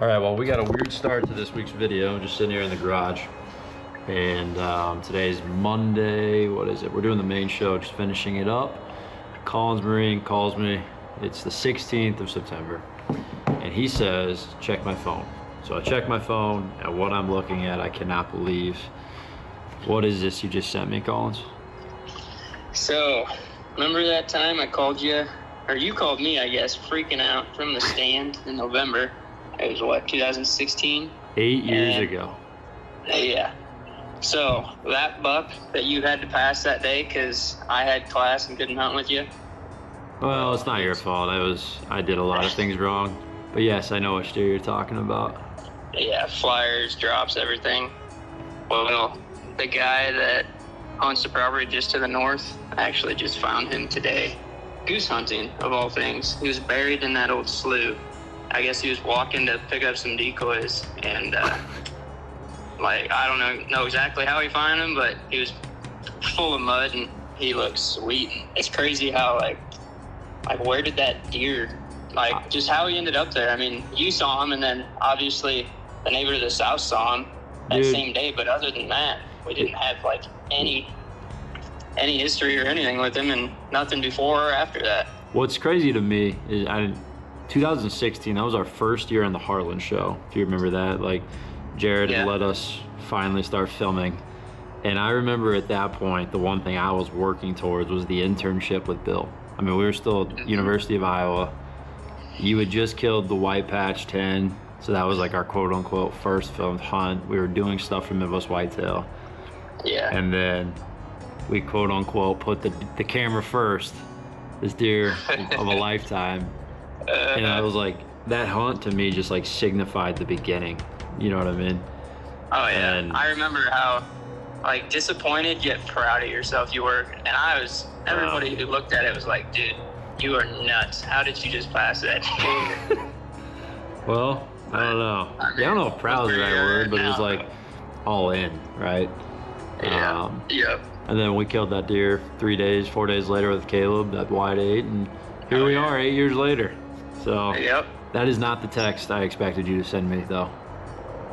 All right, well, we got a weird start to this week's video. Just sitting here in the garage. And today's Monday. What is it? We're doing the main show, just finishing it up. Collins Marine calls me. It's the 16th of September. And he says, check my phone. So I check my phone, and what I'm looking at, I cannot believe. What is this you just sent me, Collins? So, remember that time I called you, or you called me, I guess, freaking out from the stand in November? It was what, 2016? 8 years ago. Yeah. So, that buck that you had to pass that day because I had class and couldn't hunt with you? Well, it's not your fault. I did a lot of things wrong. But yes, I know what steer you're talking about. Yeah, flyers, drops, everything. Well, the guy that hunts the property just to the north, I actually just found him today. Goose hunting, of all things. He was buried in that old slough. I guess he was walking to pick up some decoys, and I don't know exactly how he found him, but he was full of mud and he looked sweet. It's crazy how like where did that deer, just how he ended up there. I mean, you saw him, and then obviously the neighbor to the south saw him that same day, but other than that, we didn't have any history or anything with him, and nothing before or after that. What's crazy to me is 2016, that was our first year on the Heartland show, if you remember that. Jared had let us finally start filming, and I remember at that point the one thing I was working towards was the internship with Bill. I mean, we were still at University of Iowa. You had just killed the White Patch 10, so that was our quote-unquote first filmed hunt. We were doing stuff from Midwest Whitetail. Yeah. And then we quote-unquote put the camera first, this deer of a lifetime. And I was that hunt to me just signified the beginning. You know what I mean? Oh yeah. And I remember how disappointed yet proud of yourself you were. And everybody who looked at it was like, dude, you are nuts. How did you just pass that? Well, I don't know. I don't know if proud is the right word, but it was all in, right? Yeah. Yep. And then we killed that deer 4 days later with Caleb, that wide 8, and here we are 8 years later. So that is not the text I expected you to send me, though.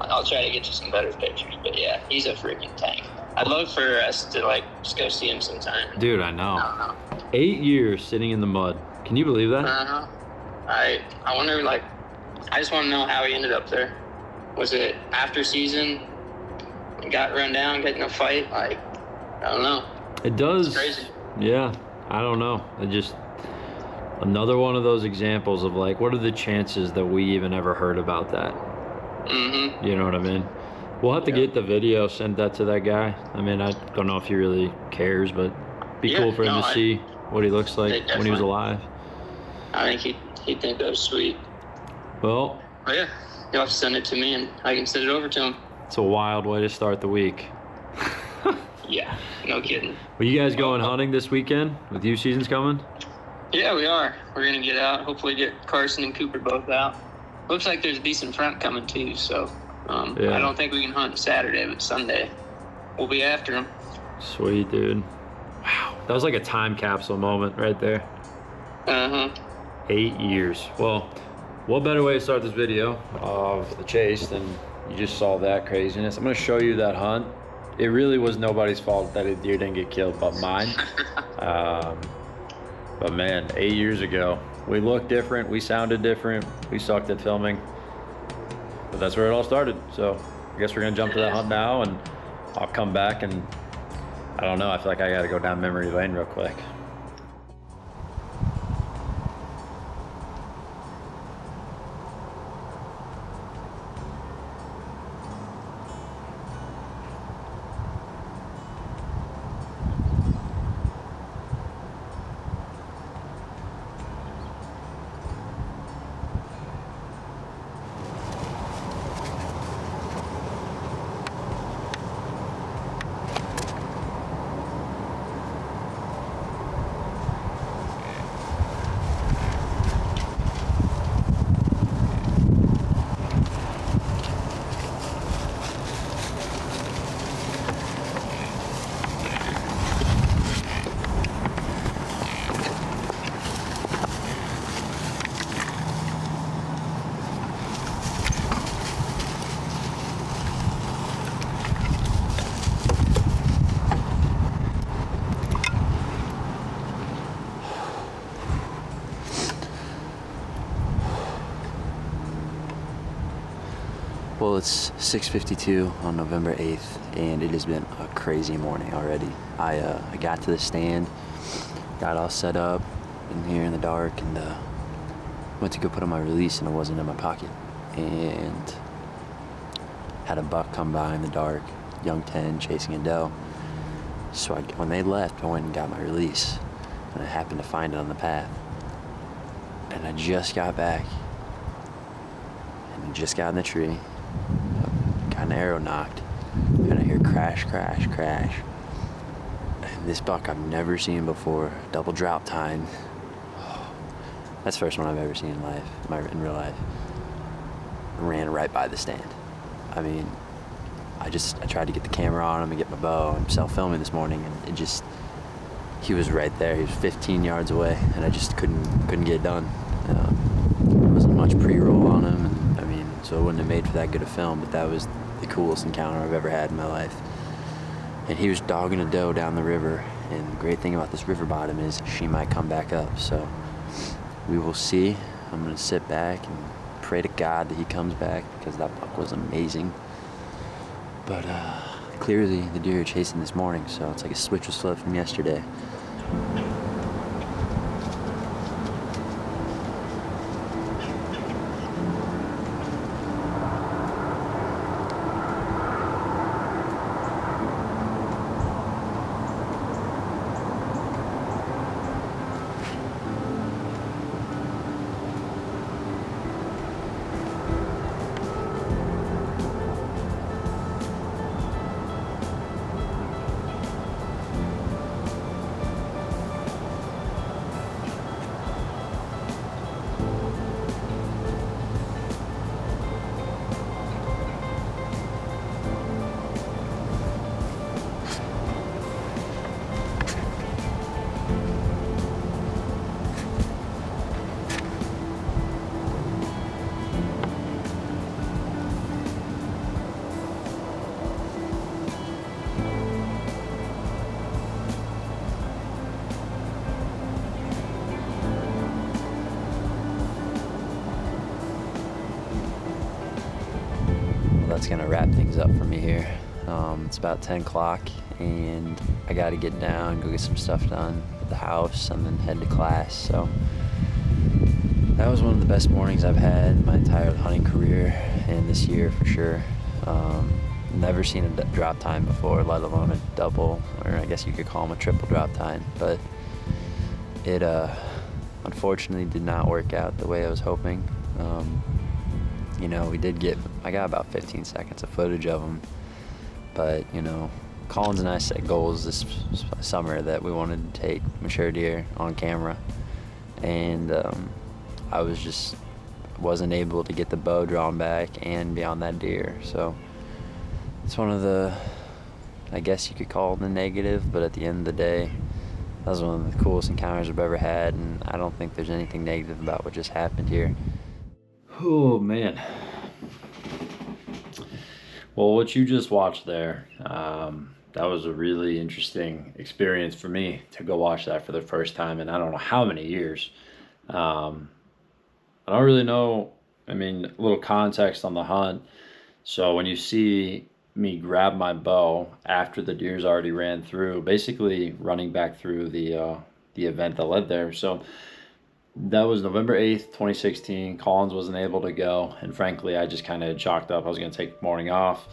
I'll try to get you some better pictures, but yeah, he's a freaking tank. I'd love for us to just go see him sometime. Dude, I know. 8 years sitting in the mud. Can you believe that? I wonder, I just want to know how he ended up there. Was it after season? Got run down, got in a fight? I don't know. It does. It's crazy. Yeah, I don't know. It just another one of those examples of what are the chances that we even ever heard about that? Mm-hmm. You know what I mean? We'll have to get the video, send that to that guy. I mean, I don't know if he really cares, but it'd be cool for him to see what he looks like when he was alive. I think he'd think that was sweet. Well, yeah, you'll have to send it to me and I can send it over to him. It's a wild way to start the week. Yeah, no kidding. Were you guys going hunting this weekend with youth seasons coming? Yeah, we are. We're going to get out, hopefully get Carson and Cooper both out. Looks like there's a decent front coming too, so I don't think we can hunt Saturday, but Sunday we'll be after them. Sweet, dude. Wow, that was like a time capsule moment right there. 8 years. Well, what better way to start this video of the chase than you just saw that craziness. I'm going to show you that hunt. It really was nobody's fault that a deer didn't get killed but mine. But man, 8 years ago, we looked different, we sounded different, we sucked at filming. But that's where it all started. So I guess we're gonna jump to that hunt now, and I'll come back, and I don't know, I feel like I gotta go down memory lane real quick. it's 6:52 on November 8th, and it has been a crazy morning already. I got to the stand, got all set up in here in the dark, and went to go put on my release, and it wasn't in my pocket. And had a buck come by in the dark, young 10, chasing a doe. So when they left, I went and got my release, and I happened to find it on the path. And I just got back, and I just got in the tree, got an arrow knocked, and I hear crash, crash, crash. And this buck I've never seen before, double drop tine. That's the first one I've ever seen in real life. Ran right by the stand. I mean, I tried to get the camera on him and get my bow and self-filming this morning, and he was right there. He was 15 yards away, and I just couldn't get it done. There wasn't much pre-roll on him, and I mean, so it wouldn't have made for that good a film, but that was the coolest encounter I've ever had in my life. And he was dogging a doe down the river, and the great thing about this river bottom is she might come back up, so we will see. I'm gonna sit back and pray to God that he comes back, because that buck was amazing. But clearly the deer are chasing this morning, so it's like a switch was flipped from yesterday. That's gonna wrap things up for me here. It's about 10 o'clock, and I gotta get down, go get some stuff done at the house, and then head to class. So that was one of the best mornings I've had in my entire hunting career, and this year for sure. Never seen a drop time before, let alone a double, or I guess you could call them a triple drop time. But it unfortunately did not work out the way I was hoping. You know, I got about 15 seconds of footage of them, but, you know, Collins and I set goals this summer that we wanted to take mature deer on camera, and I wasn't able to get the bow drawn back and be on that deer. So it's one of the, I guess you could call it the negative, but at the end of the day, that was one of the coolest encounters I've ever had, and I don't think there's anything negative about what just happened here. Oh man. Well, what you just watched there, that was a really interesting experience for me to go watch that for the first time in I don't know how many years. I don't really know, I mean, a little context on the hunt. So when you see me grab my bow after the deer's already ran through, basically running back through the event that led there. So that was November 8th, 2016. Collins wasn't able to go, and frankly, I just kind of chalked up I was going to take the morning off.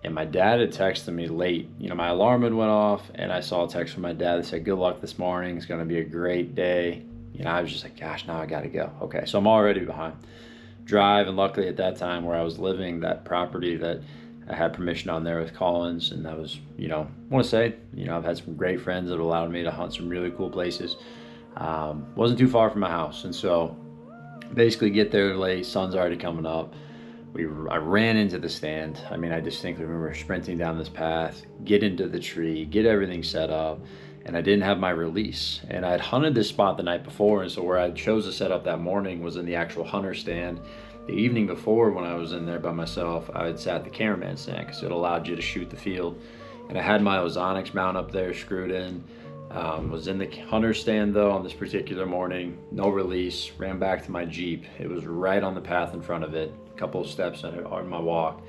And my dad had texted me late. You know, my alarm had went off, and I saw a text from my dad that said, "Good luck this morning. It's going to be a great day." You know, I was just like, gosh, now I got to go. Okay, so I'm already behind. Drive, and luckily at that time where I was living, that property that I had permission on there with Collins, and that was, you know, I want to say, you know, I've had some great friends that allowed me to hunt some really cool places. Wasn't too far from my house, and so basically get there late, sun's already coming up. I ran into the stand. I mean, I distinctly remember sprinting down this path, get into the tree, get everything set up, and I didn't have my release. And I had hunted this spot the night before, and so where I chose to set up that morning was in the actual hunter stand. The evening before, when I was in there by myself, I had sat the cameraman stand because it allowed you to shoot the field. And I had my Ozonics mount up there screwed in. Was in the hunter stand though on this particular morning, no release, ran back to my Jeep. It was right on the path in front of it, a couple of steps on my walk.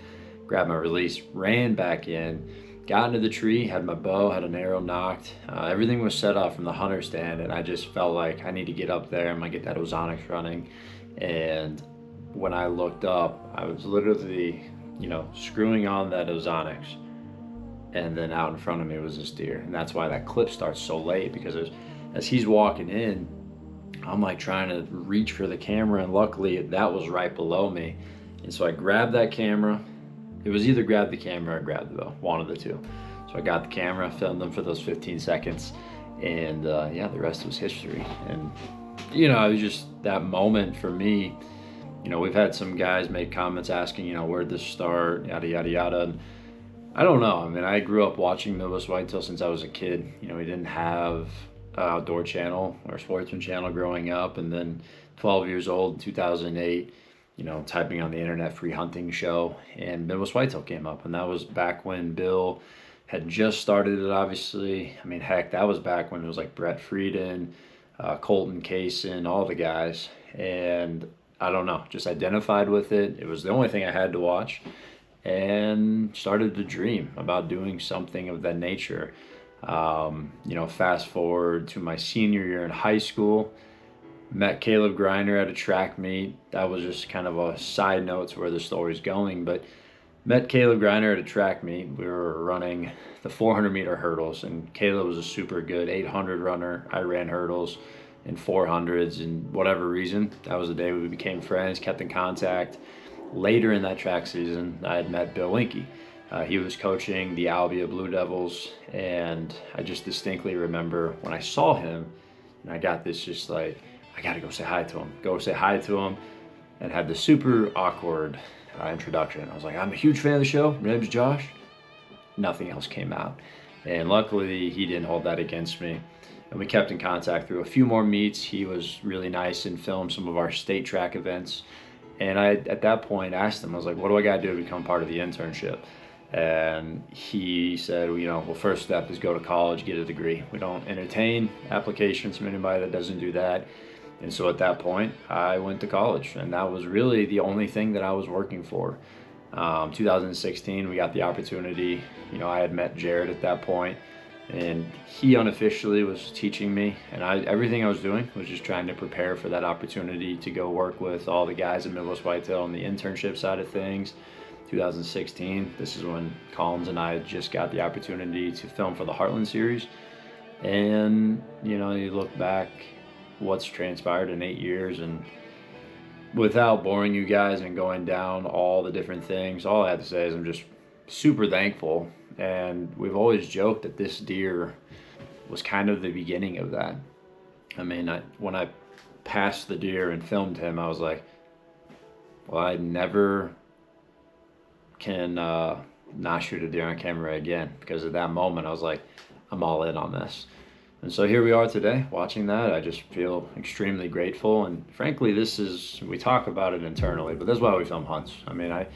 grabbed my release, ran back in, got into the tree, had my bow, had an arrow knocked. Everything was set up from the hunter stand, and I just felt like I need to get up there. I'm gonna get that ozonics running. And when I looked up, I was literally, screwing on that ozonics, and then out in front of me was this deer. And that's why that clip starts so late, because as he's walking in, I'm like trying to reach for the camera, and luckily that was right below me. And so I grabbed that camera. It was either grab the camera or grab the bow, one of the two. So I got the camera, filmed them for those 15 seconds, and the rest was history. And it was just that moment for me. We've had some guys make comments asking, where'd this start, yada, yada, yada. And I don't know. I mean, I grew up watching Midwest Whitetail since I was a kid. We didn't have an outdoor channel or sportsman channel growing up. And then 12 years old in 2008, typing on the internet free hunting show, and Midwest Whitetail came up. And that was back when Bill had just started it, obviously. I mean, heck, that was back when it was like Brett Frieden, Colton Kaysen, all the guys. And I don't know, just identified with it. It was the only thing I had to watch, and started to dream about doing something of that nature. Fast forward to my senior year in high school, met Caleb Griner at a track meet. That was just kind of a side note to where the story's going, but met Caleb Griner at a track meet. We were running the 400-meter hurdles, and Caleb was a super good 800 runner. I ran hurdles in 400s, and whatever reason, that was the day we became friends, kept in contact. Later in that track season, I had met Bill Linke. He was coaching the Albia Blue Devils, and I just distinctly remember when I saw him, and I got this just like, I gotta go say hi to him, and had this super awkward introduction. I was like, I'm a huge fan of the show, my name's Josh. Nothing else came out, and luckily he didn't hold that against me. And we kept in contact through a few more meets. He was really nice and filmed some of our state track events. And I, at that point, asked him, I was like, what do I got to do to become part of the internship? And he said, well, first step is go to college, get a degree. We don't entertain applications from anybody that doesn't do that. And so at that point, I went to college. And that was really the only thing that I was working for. 2016, we got the opportunity. I had met Jared at that point, and he unofficially was teaching me, and everything I was doing was just trying to prepare for that opportunity to go work with all the guys at Midwest Whitetail on the internship side of things. 2016, this is when Collins and I just got the opportunity to film for the Heartland series. And you look back what's transpired in 8 years, and without boring you guys and going down all the different things, all I have to say is I'm just super thankful. And we've always joked that this deer was kind of the beginning of that. I mean, when I passed the deer and filmed him, I was like, well, I never can not shoot a deer on camera again, because at that moment I was like, I'm all in on this. And so here we are today watching that. I just feel extremely grateful. And frankly, we talk about it internally, but that's why we film hunts. I mean, I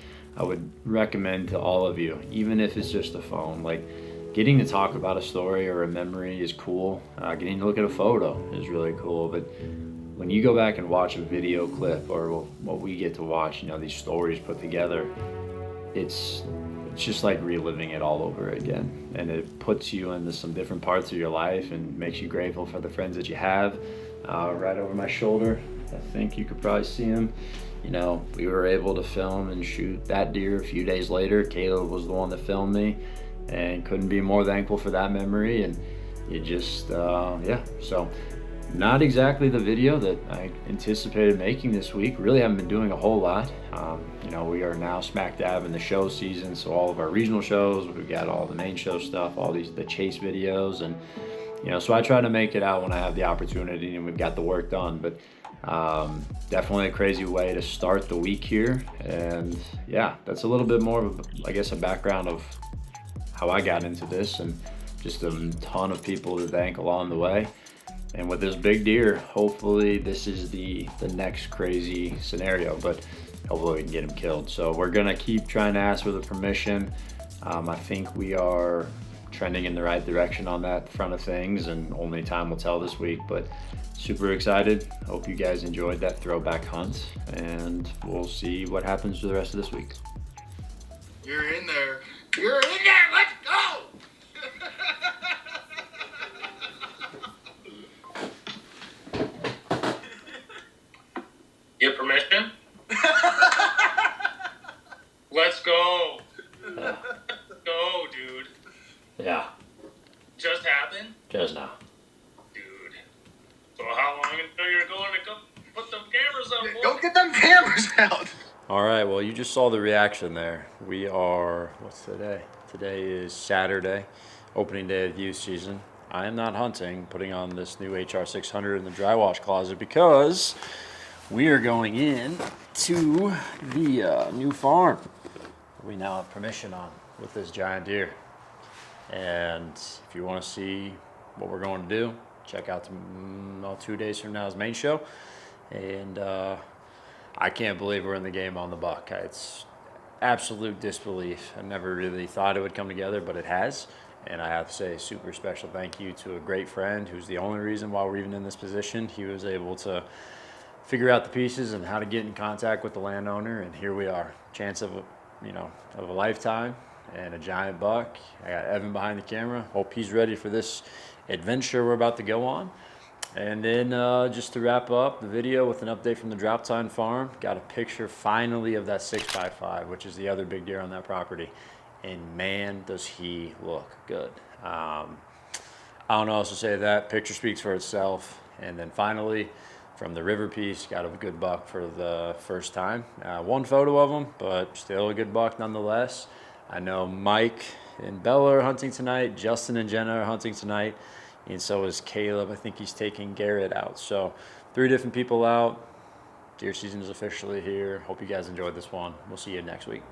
would recommend to all of you, even if it's just a phone, like getting to talk about a story or a memory is cool. Getting to look at a photo is really cool. But when you go back and watch a video clip, or what we get to watch, these stories put together, it's just like reliving it all over again. And it puts you into some different parts of your life and makes you grateful for the friends that you have. Right over my shoulder, I think you could probably see him. We were able to film and shoot that deer a few days later. Caleb was the one that filmed me, and couldn't be more thankful for that memory. And it just, so not exactly the video that I anticipated making this week. Really haven't been doing a whole lot. We are now smack dab in the show season, so all of our regional shows, we've got all the main show stuff, all the chase videos, and so I try to make it out when I have the opportunity and we've got the work done. But definitely a crazy way to start the week here. And yeah, that's a little bit more of a background of how I got into this, and just a ton of people to thank along the way. And with this big deer, hopefully this is the next crazy scenario, but hopefully we can get him killed. So we're gonna keep trying to ask for the permission. I think we are trending in the right direction on that front of things, and only time will tell this week. But super excited. Hope you guys enjoyed that throwback hunt, and we'll see what happens for the rest of this week. You're in there. You're in there. Let's go. Get permission? Let's go. Go, dude. Yeah, Just happened? just now. Dude. So how long until you're going to go put them cameras up? Go get them cameras out. All right, well, you just saw the reaction there. We are, what's today? Today is Saturday, opening day of the youth season. I am not hunting, putting on this new HR 600 in the dry wash closet because we are going in to the new farm we now have permission on with this giant deer. And if you want to see what we're going to do, check out 2 days from now's main show. And I can't believe we're in the game on the buck. It's absolute disbelief. I never really thought it would come together, but it has. And I have to say a super special thank you to a great friend who's the only reason why we're even in this position. He was able to figure out the pieces and how to get in contact with the landowner, and here we are. Chance of a lifetime and a giant buck. I got Evan behind the camera. Hope he's ready for this adventure we're about to go on. And then just to wrap up the video with an update from the Drop Time Farm, got a picture finally of that 6x5, which is the other big deer on that property. And man, does he look good. I don't know what else to say to that. Picture speaks for itself. And then finally, from the river piece, got a good buck for the first time. One photo of him, but still a good buck nonetheless. I know Mike and Bella are hunting tonight. Justin and Jenna are hunting tonight. And so is Caleb. I think he's taking Garrett out. So 3 different people out. Deer season is officially here. Hope you guys enjoyed this one. We'll see you next week.